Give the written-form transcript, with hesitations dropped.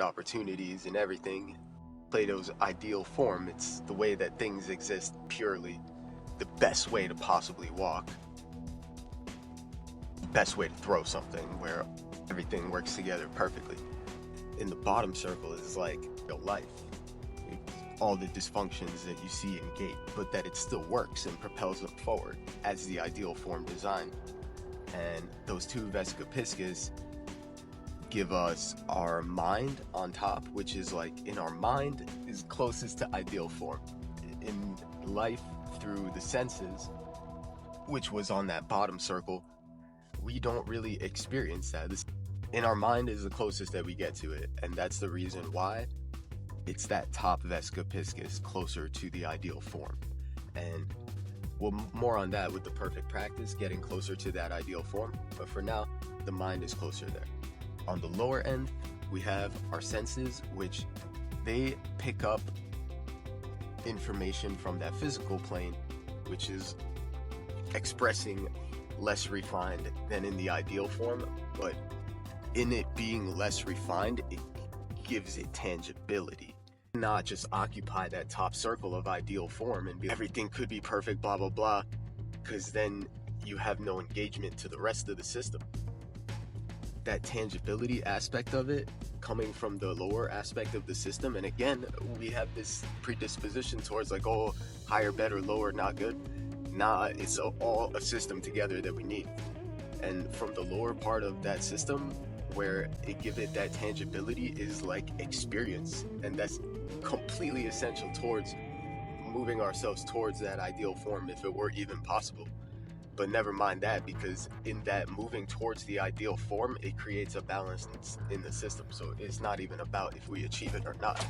opportunities and everything. Plato's ideal form, it's the way that things exist purely, the best way to possibly walk, best way to throw something, where everything works together perfectly. In the bottom circle is like real life. All the dysfunctions that you see in gait, but that it still works and propels them forward as the ideal form design. And those two vesica piscis give us our mind on top, which is like in our mind is closest to ideal form. In life through the senses, which was on that bottom circle, we don't really experience that. In our mind is the closest that we get to it, and that's the reason why it's that top vesica piscis closer to the ideal form. And well, more on that with the perfect practice, getting closer to that ideal form. But for now, the mind is closer there. On the lower end, we have our senses, which they pick up information from that physical plane, which is expressing less refined than in the ideal form. But in it being less refined, it gives it tangibility. Not just occupy that top circle of ideal form and be everything could be perfect, blah blah blah, because then you have no engagement to the rest of the system. That tangibility aspect of it coming from the lower aspect of the system, and again we have this predisposition towards like, oh, higher, better, lower, not good. Nah, it's all a system together that we need. And from the lower part of that system, where it give it that tangibility, is like experience, and that's completely essential towards moving ourselves towards that ideal form, if it were even possible. But never mind that, because in that moving towards the ideal form, it creates a balance in the system. So it's not even about if we achieve it or not.